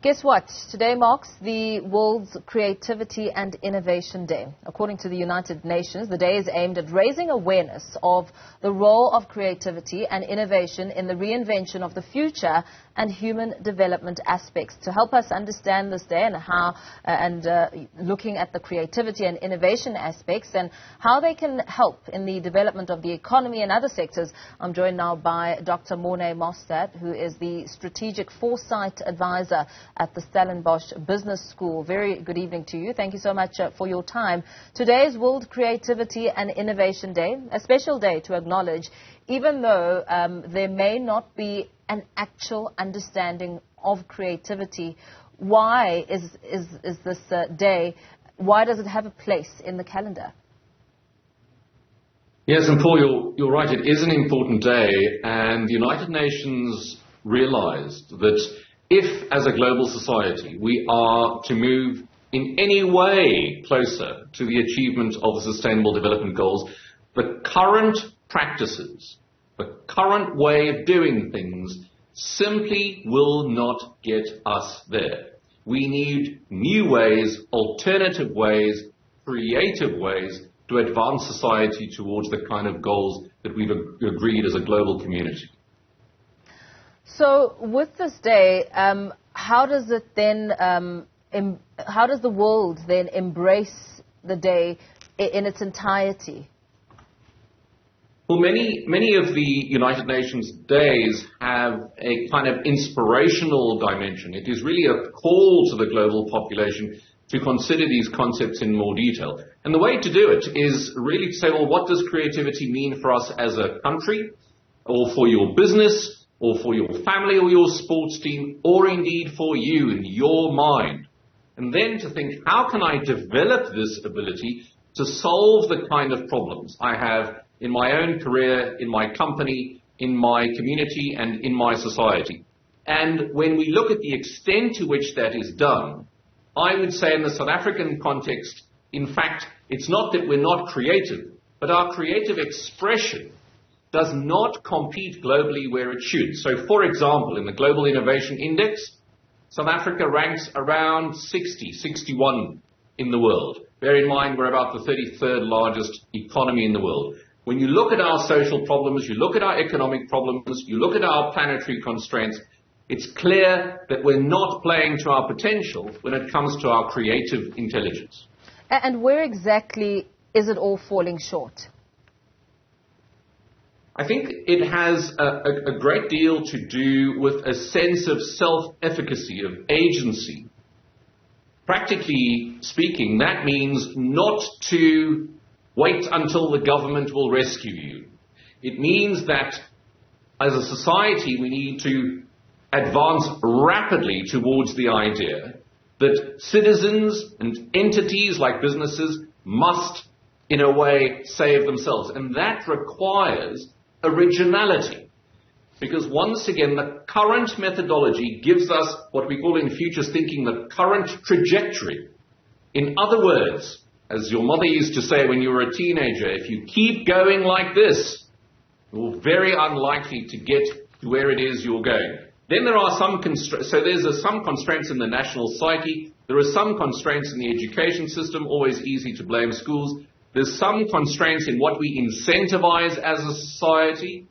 Guess what? Today marks the World's Creativity and Innovation Day. According to the United Nations, the day is aimed at raising awareness of the role of creativity and innovation in the reinvention of the future and human development aspects. To help us understand this day and how, looking at the creativity and innovation aspects and how they can help in the development of the economy and other sectors, I'm joined now by Dr. Morne Mostert, who is the Strategic Foresight Advisor at the Stellenbosch Business School. Very good evening to you. Thank you so much for your time. Today is World Creativity and Innovation Day, a special day to acknowledge, even though there may not be an actual understanding of creativity. Why is this day, why does it have a place in the calendar? Yes, and Paul, you're right. It is an important day, and the United Nations realized that if, as a global society, we are to move in any way closer to the achievement of the Sustainable Development Goals, the current practices, the current way of doing things simply will not get us there. We need new ways, alternative ways, creative ways to advance society towards the kind of goals that we've agreed as a global community. So with this day, how does it then, how does the world then embrace the day in its entirety? Well, many of the United Nations days have a kind of inspirational dimension. It is really a call to the global population to consider these concepts in more detail. And the way to do it is really to say, well, what does creativity mean for us as a country, or for your business, or for your family or your sports team, or indeed for you in your mind? And then to think, how can I develop this ability to solve the kind of problems I have in my own career, in my company, in my community, and in my society? And when we look at the extent to which that is done, I would say in the South African context, in fact, it's not that we're not creative, but our creative expression does not compete globally where it should. So, for example, in the Global Innovation Index, South Africa ranks around 61 in the world. Bear in mind, we're about the 33rd largest economy in the world. When you look at our social problems, you look at our economic problems, you look at our planetary constraints, it's clear that we're not playing to our potential when it comes to our creative intelligence. And where exactly is it all falling short? I think it has a great deal to do with a sense of self-efficacy, of agency. Practically speaking, that means not to wait until the government will rescue you. It means that as a society we need to advance rapidly towards the idea that citizens and entities like businesses must, in a way, save themselves. And that requires originality. Because once again, the current methodology gives us what we call in futures thinking the current trajectory. In other words, as your mother used to say when you were a teenager, if you keep going like this, you're very unlikely to get to where it is you're going. Then there are some constraints. So there's some constraints in the national psyche. There are some constraints in the education system, always easy to blame schools. There's some constraints in what we incentivize as a society.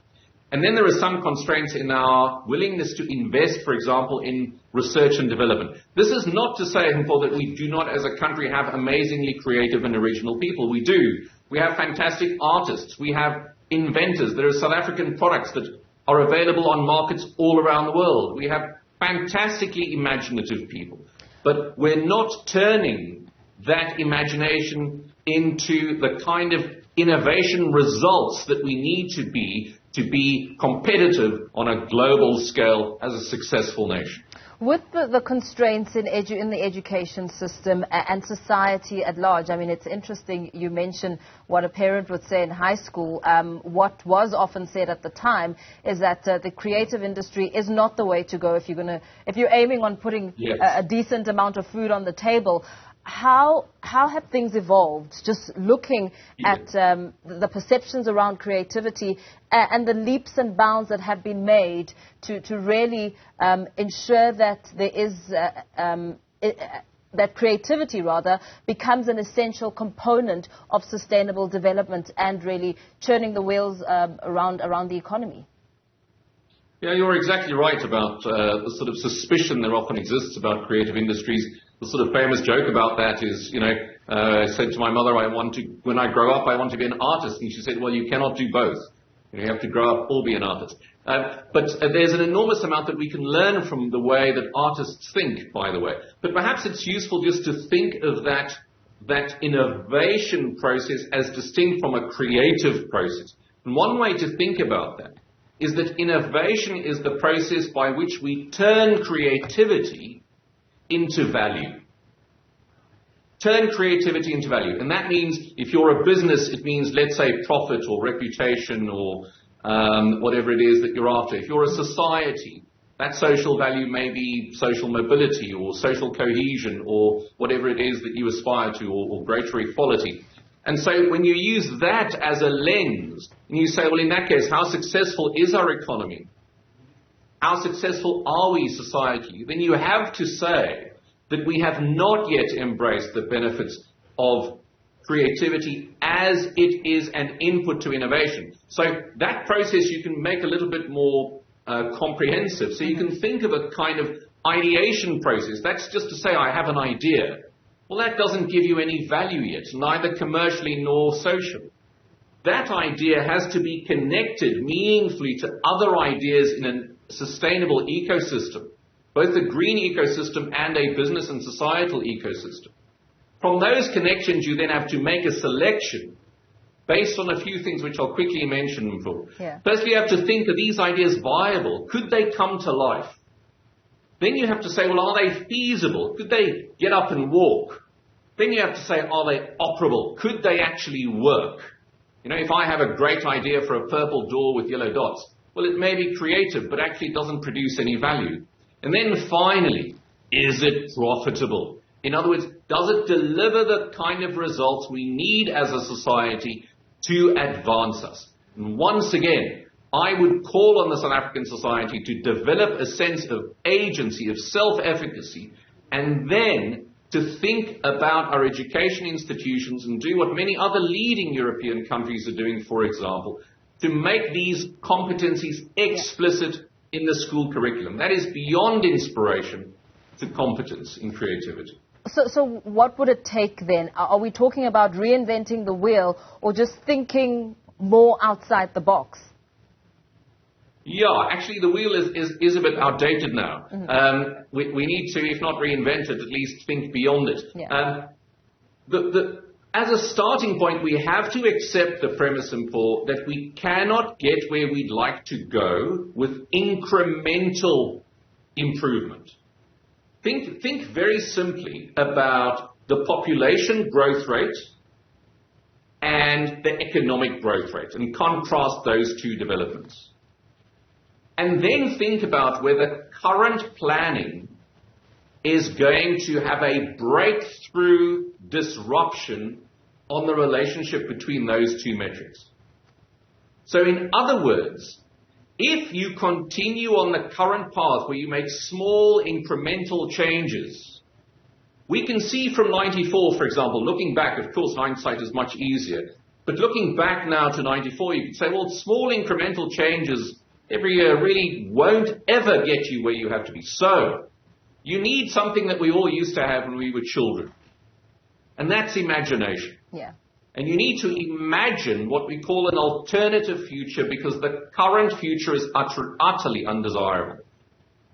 And then there are some constraints in our willingness to invest, for example, in research and development. This is not to say, Paul, that we do not as a country have amazingly creative and original people. We do. We have fantastic artists. We have inventors. There are South African products that are available on markets all around the world. We have fantastically imaginative people. But we're not turning that imagination into the kind of innovation results that we need to be competitive on a global scale as a successful nation. With the constraints in the education system and society at large, I mean, it's interesting you mentioned what a parent would say in high school. What was often said at the time is that the creative industry is not the way to go if you're aiming on putting a decent amount of food on the table. how have things evolved, just looking at the perceptions around creativity and the leaps and bounds that have been made to really ensure that there is that creativity, rather, becomes an essential component of sustainable development and really churning the wheels around the economy? Yeah, you're exactly right about the sort of suspicion that often exists about creative industries. The sort of famous joke about that is, I said to my mother, when I grow up, I want to be an artist. And she said, well, you cannot do both. You have to grow up or be an artist. But there's an enormous amount that we can learn from the way that artists think, by the way. But perhaps it's useful just to think of that innovation process as distinct from a creative process. And one way to think about that is that innovation is the process by which we turn creativity into value. Turn creativity into value. And that means, if you're a business, it means, let's say, profit or reputation or whatever it is that you're after. If you're a society, that social value may be social mobility or social cohesion or whatever it is that you aspire to, or greater equality. And so when you use that as a lens, and you say, well, in that case, how successful is our economy? How successful are we, society? Then you have to say that we have not yet embraced the benefits of creativity as it is an input to innovation. So that process you can make a little bit more comprehensive. So you can think of a kind of ideation process. That's just to say, I have an idea. Well, that doesn't give you any value yet, neither commercially nor socially. That idea has to be connected meaningfully to other ideas in a sustainable ecosystem, both a green ecosystem and a business and societal ecosystem. From those connections, you then have to make a selection based on a few things which I'll quickly mention. Yeah. Firstly, you have to think, are these ideas viable? Could they come to life? Then you have to say, well, are they feasible? Could they get up and walk? Then you have to say, are they operable? Could they actually work? If I have a great idea for a purple door with yellow dots, well, it may be creative, but actually doesn't produce any value. And then finally, is it profitable? In other words, does it deliver the kind of results we need as a society to advance us? And once again, I would call on the South African society to develop a sense of agency, of self-efficacy, and then to think about our education institutions and do what many other leading European countries are doing, for example, to make these competencies explicit in the school curriculum. That is beyond inspiration to competence in creativity. So what would it take then? Are we talking about reinventing the wheel or just thinking more outside the box? Yeah, actually the wheel is a bit outdated now. Mm-hmm. We need to, if not reinvent it, at least think beyond it. Yeah. As a starting point, we have to accept the premise, Paul, that we cannot get where we'd like to go with incremental improvement. Think very simply about the population growth rate and the economic growth rate and contrast those two developments. And then think about whether current planning is going to have a breakthrough disruption on the relationship between those two metrics. So in other words, if you continue on the current path where you make small incremental changes, we can see from 94, for example, looking back, of course hindsight is much easier, but looking back now to 94, you can say, well, small incremental changes every year really won't ever get you where you have to be. So you need something that we all used to have when we were children, and that's imagination. Yeah. And you need to imagine what we call an alternative future, because the current future is utterly undesirable.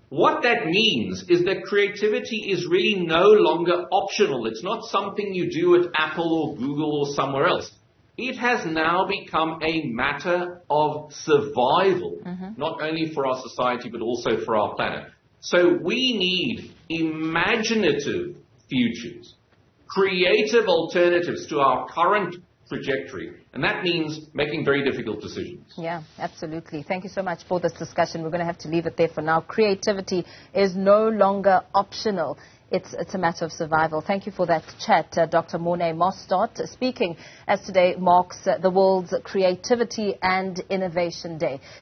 What that means is that creativity is really no longer optional. It's not something you do at Apple or Google or somewhere else. It has now become a matter of survival, not only for our society, but also for our planet. So we need imaginative futures, creative alternatives to our current trajectory. And that means making very difficult decisions. Yeah, absolutely. Thank you so much for this discussion. We're going to have to leave it there for now. Creativity is no longer optional. it's a matter of survival. Thank you for that chat, Dr. Morne Mostert, speaking as today marks the World's Creativity and Innovation Day.